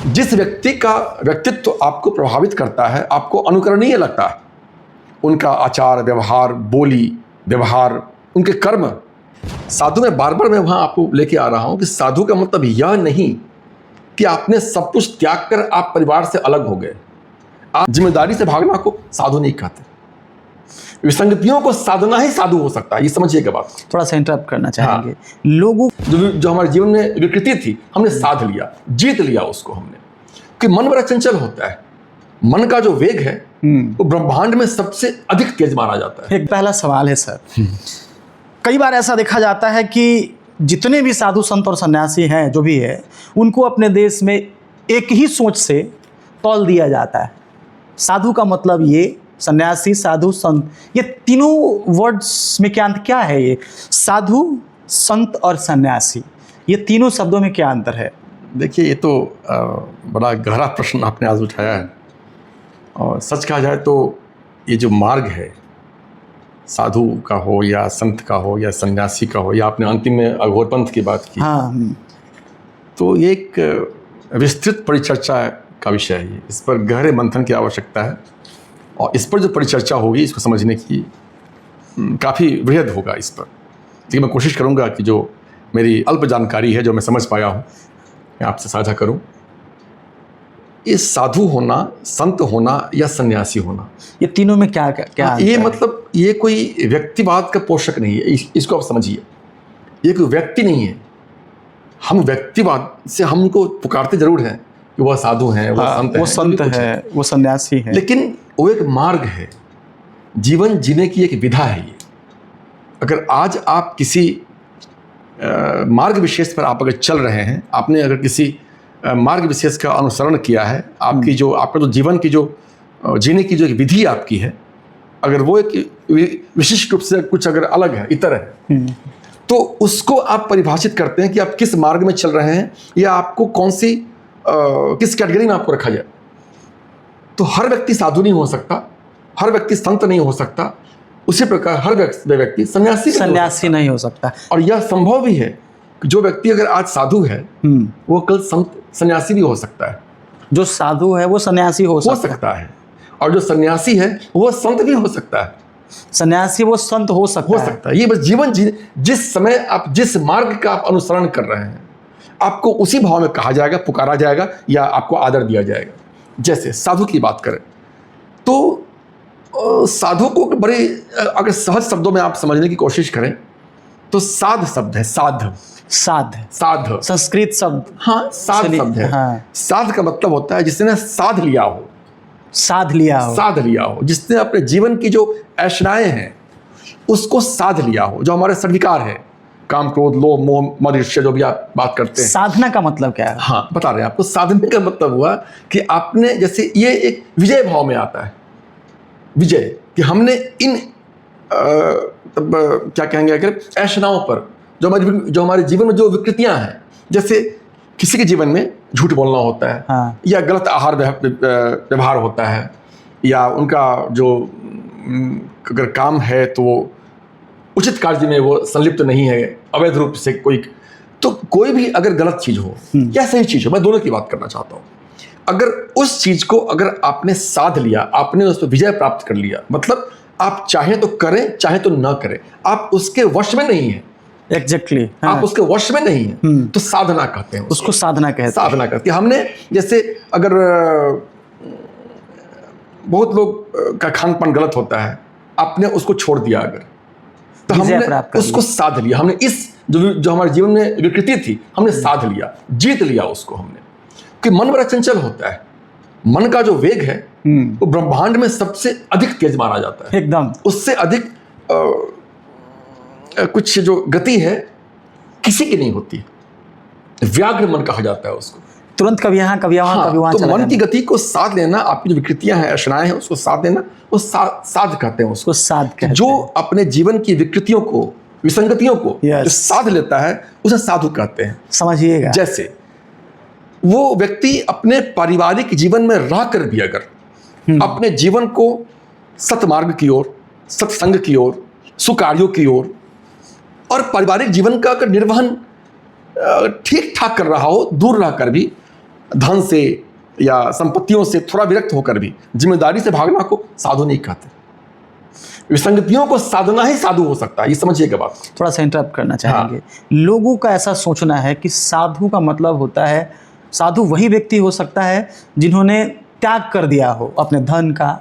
जिस व्यक्ति का व्यक्तित्व आपको प्रभावित करता है, आपको अनुकरणीय लगता है, उनका आचार व्यवहार, बोली व्यवहार, उनके कर्म। साधु में बार बार मैं वहाँ आपको लेके आ रहा हूँ कि साधु का मतलब यह नहीं कि आपने सब कुछ त्याग कर आप परिवार से अलग हो गए। आप जिम्मेदारी से भागना को साधु नहीं कहते। विसंगतियों को साधना ही साधु हो सकता है, ये समझिएगा बात। थोड़ा सा इंटरप्ट करना चाहेंगे। हाँ। लोगों जो हमारे जीवन में विकृति थी, हमने साध लिया, जीत लिया उसको हमने। कि मन बड़ा चंचल होता है, मन का जो वेग है वो ब्रह्मांड में सबसे अधिक तेज माना जाता है। एक पहला सवाल है सर, कई बार ऐसा देखा जाता है कि जितने भी साधु संत और सन्यासी हैं, जो भी है, उनको अपने देश में एक ही सोच से तौल दिया जाता है। साधु का मतलब ये, सन्यासी, साधु, संत, ये तीनों वर्ड्स में क्या है? ये साधु, संत और सन्यासी, ये तीनों शब्दों में क्या अंतर है? देखिए, ये तो बड़ा गहरा प्रश्न आपने आज उठाया है। और सच कहा जाए तो ये जो मार्ग है, साधु का हो या संत का हो या सन्यासी का हो, या आपने अंतिम में अघोर पंथ की बात की, हाँ, तो ये एक विस्तृत परिचर्चा का विषय है। इस पर गहरे मंथन की आवश्यकता है, और इस पर जो परिचर्चा होगी, इसको समझने की काफ़ी वृहद होगा इस पर। लेकिन मैं कोशिश करूँगा कि जो मेरी अल्प जानकारी है, जो मैं समझ पाया हूँ, मैं आपसे साझा करूँ। ये साधु होना, संत होना या सन्यासी होना, ये तीनों में क्या ये मतलब ये कोई व्यक्तिवाद का पोषक नहीं है। इसको आप समझिए, ये कोई व्यक्ति नहीं है। हम व्यक्तिवाद से हमको पुकारते जरूर हैं कि वह साधु हैं, वो संत है, वो सन्यासी है, लेकिन वो एक मार्ग है, जीवन जीने की एक विधा है ये। अगर आज आप किसी मार्ग विशेष पर आप अगर चल रहे हैं, आपने अगर किसी मार्ग विशेष का अनुसरण किया है, आपका जो जीवन की जो जीने की जो एक विधि आपकी है, अगर वो एक विशिष्ट रूप से कुछ अगर अलग है, इतर है, तो उसको आप परिभाषित करते हैं कि आप किस मार्ग में चल रहे हैं, या आपको कौन सी किस कैटेगरी में आपको रखा जाए। तो हर व्यक्ति साधु नहीं हो सकता, हर व्यक्ति संत नहीं हो सकता, उसी प्रकार हर व्यक्ति सन्यासी नहीं हो सकता। और यह संभव भी है कि जो व्यक्ति अगर आज साधु है, वो कल सन्यासी भी हो सकता है। जो साधु है वो सन्यासी हो सकता है, और जो सन्यासी है वो संत भी हो सकता है। सन्यासी वो संत हो सकता है। ये बस जीवन जिस समय आप जिस मार्ग का आप अनुसरण कर रहे हैं, आपको उसी भाव में कहा जाएगा, पुकारा जाएगा, या आपको आदर दिया जाएगा। जैसे साधु की बात करें तो साधु को बड़े अगर सहज शब्दों में आप समझने की कोशिश करें तो साध शब्द है। साध संस्कृत शब्द, हाँ, साध शब्द है। हाँ। साध का मतलब होता है जिसने साध लिया हो, जिसने अपने जीवन की जो ऐशनाएं हैं उसको साध लिया हो, जो हमारे सर्विकार है, काम, क्रोध, लोभ, मोह, मद, ईर्ष्या, जो भी आप बात करते हैं। साधना का मतलब क्या है? हाँ, बता रहे हैं आपको। साधने का मतलब हुआ कि आपने, जैसे ये एक विजय भाव में आता है, विजय, कि हमने इन क्या कहेंगे, अगर ऐशनाओं पर जो हमारे जीवन में जो विकृतियां हैं, जैसे किसी के जीवन में झूठ बोलना होता है, हाँ, या गलत आहार व्यवहार होता है, या उनका जो अगर काम है तो वो उचित कार्य में वो संलिप्त नहीं है, अवैध रूप से कोई भी अगर गलत चीज हो या सही चीज हो, मैं दोनों की बात करना चाहता हूँ, अगर उस चीज को अगर आपने साध लिया, आपने उस पर विजय प्राप्त कर लिया, मतलब आप चाहे तो करें चाहे तो ना करें, आप उसके वश में नहीं है। एग्जैक्टली, हाँ। आप उसके वश में नहीं है, तो साधना कहते हैं उसको। साधना कहते हैं। हमने, जैसे अगर बहुत लोग का खान पान गलत होता है, आपने उसको छोड़ दिया अगर, तो हमने उसको साध लिया। हमने इस जो हमारे जीवन में विकृति थी, हमने साध लिया, जीत लिया उसको हमने। कि मन बड़ा चंचल होता है, मन का जो वेग है वो ब्रह्मांड में सबसे अधिक तेज माना जाता है। एकदम उससे अधिक कुछ जो गति है किसी की नहीं होती। व्याघ्र मन कहा जाता है उसको। तुरंत कभी यहाँ कभी वहाँ, कभी वहाँ। तो मन की गति को साध लेना, आपकी जो विकृतियां हैं, अशनाएं हैं, उसको साध लेना, वो साध कहते हैं उसको। साध कहते हैं। जो अपने जीवन की विकृतियों को, विसंगतियों को जो साध लेता है, उसे साधु कहते हैं। समझिएगा, जैसे वो व्यक्ति अपने पारिवारिक जीवन में रह कर भी अगर अपने जीवन को सतमार्ग की ओर, सत्संग की ओर, सुकार्यों की ओर और पारिवारिक जीवन का अगर निर्वहन ठीक ठाक कर रहा हो, दूर रहकर भी धन से या संपत्तियों से थोड़ा विरक्त होकर भी जिम्मेदारी से भागना को साधु नहीं कहते। विसंगतियों को साधना ही साधु हो सकता है, ये समझिएगा बात। थोड़ा सा इंटरप्ट करना चाहेंगे। लोगों का ऐसा सोचना है कि साधु का मतलब होता है, साधु वही व्यक्ति हो सकता है जिन्होंने त्याग कर दिया हो अपने धन का।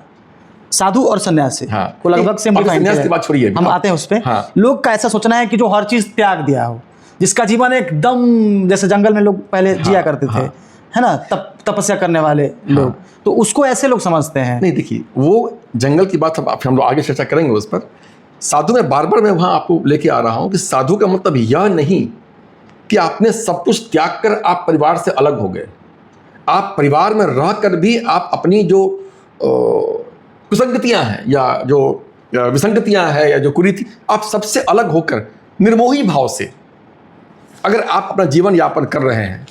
साधु और सन्यासी को लगभग से सन्यास की बात छोड़िए, हम आते हैं उस पर। लोग का ऐसा सोचना है कि जो हर चीज त्याग दिया हो, जिसका जीवन एकदम जैसे जंगल में लोग पहले जिया करते थे, है ना, तपस्या करने वाले लोग, तो उसको ऐसे लोग समझते हैं। नहीं, देखिए वो जंगल की बात हम लोग आगे चर्चा करेंगे उस पर। साधु में बार बार मैं वहाँ आपको लेके आ रहा हूँ कि साधु का मतलब यह नहीं कि आपने सब कुछ त्याग कर आप परिवार से अलग हो गए। आप परिवार में रह कर भी आप अपनी जो कुसंगतियाँ हैं या जो विसंगतियाँ हैं या जो कुरीति, आप सबसे अलग होकर निर्मोही भाव से अगर आप अपना जीवन यापन कर रहे हैं,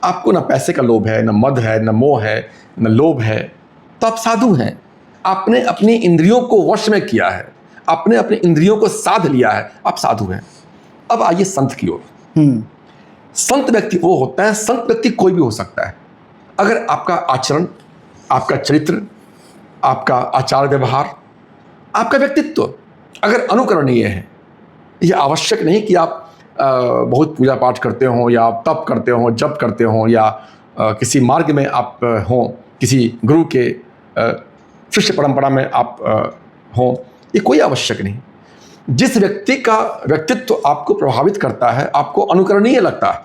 आपको ना पैसे का लोभ है, न मद है, न मोह है, न लोभ है, तो आप साधु हैं। आपने अपनी इंद्रियों को वश में किया है, आपने अपनी इंद्रियों को साध लिया है, आप साधु हैं। अब आइए संत की ओर। संत व्यक्ति वो होता है, संत व्यक्ति कोई भी हो सकता है, अगर आपका आचरण, आपका चरित्र, आपका आचार व्यवहार, आपका व्यक्तित्व अगर अनुकरणीय है। यह आवश्यक नहीं कि आप बहुत पूजा पाठ करते हो या आप तप करते हो, जप करते हो, या किसी मार्ग में आप हों, किसी गुरु के शिष्य परंपरा में आप हों, ये कोई आवश्यक नहीं। जिस व्यक्ति का व्यक्तित्व आपको प्रभावित करता है, आपको अनुकरणीय लगता है,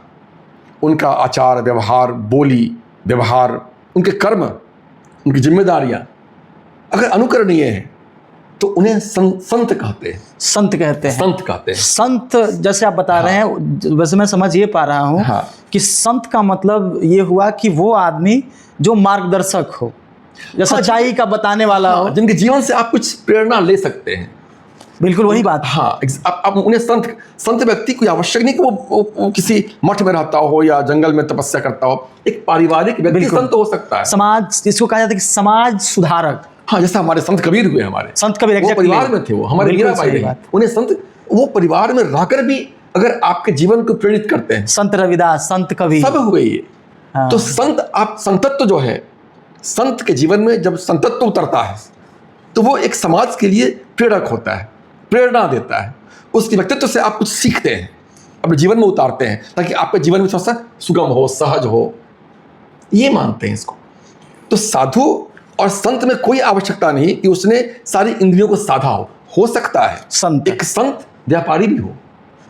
उनका आचार व्यवहार, बोली व्यवहार, उनके कर्म, उनकी जिम्मेदारियां अगर अनुकरणीय है तो उन्हें संत कहते हैं। संत कहते हैं, संत कहते हैं। संत जैसे आप बता रहे हैं, वैसे मैं समझ ये पा रहा हूँ कि संत का मतलब ये हुआ कि वो आदमी जो मार्गदर्शक हो, जो सच्चाई का बताने वाला हो, जिनके जीवन से आप कुछ प्रेरणा ले सकते हैं। बिल्कुल वही बात। आप उन्हें संत व्यक्ति कोई आवश्यक नहीं कि वो किसी मठ में रहता हो या जंगल में तपस्या करता हो। एक पारिवारिक व्यक्ति संत हो सकता है। समाज, इसको कहा जाता है कि समाज सुधारक। जैसा हमारे संत कबीर हुए, हमारे संत कबीर वो परिवार में थे, वो हमारे मीराबाई रही, उन्हें संत, वो परिवार में रहकर भी अगर आपके जीवन को प्रेरित करते हैं। संत रविदास, संत कबीर, सब हुए ये। तो संत, आप संतत्व जो है, संत के जीवन में जब संतत्व उतरता है तो वो एक समाज के लिए प्रेरक होता है, प्रेरणा देता है। उसके व्यक्तित्व से आप कुछ सीखते हैं, अपने जीवन में उतारते हैं, ताकि आपके जीवन में थोड़ा सा सुगम हो, सहज हो। ये मानते हैं इसको। तो साधु और संत में कोई आवश्यकता नहीं कि उसने सारी इंद्रियों को साधा हो सकता है संत, एक संत व्यापारी भी हो,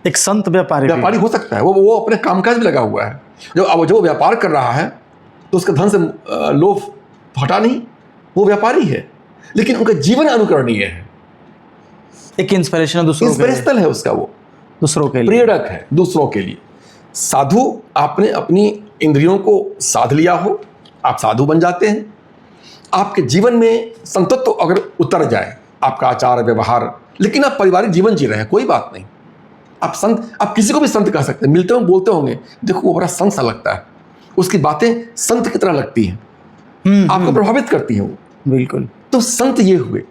एक संत व्यापारी हो सकता है। वो अपने कामकाज में लगा हुआ है। जो व्यापार कर रहा है तो उसका धन से लोभ हटा नहीं, वो व्यापारी है, लेकिन उनका जीवन अनुकरणीय है, एक इंस्पिरेशनल है उसका, वो दूसरों के लिए प्रेरक है, दूसरों के लिए। साधु, आपने अपनी इंद्रियों को साध लिया हो, आप साधु बन जाते हैं। आपके जीवन में संतत्व अगर उतर जाए, आपका आचार व्यवहार, लेकिन आप पारिवारिक जीवन जी रहे हैं, कोई बात नहीं, आप संत, आप किसी को भी संत कह सकते हैं। मिलते होंगे, बोलते होंगे, देखो वो बड़ा संत सा लगता है, उसकी बातें संत की तरह लगती हैं, आपको प्रभावित करती हैं वो। बिल्कुल। तो संत ये हुए।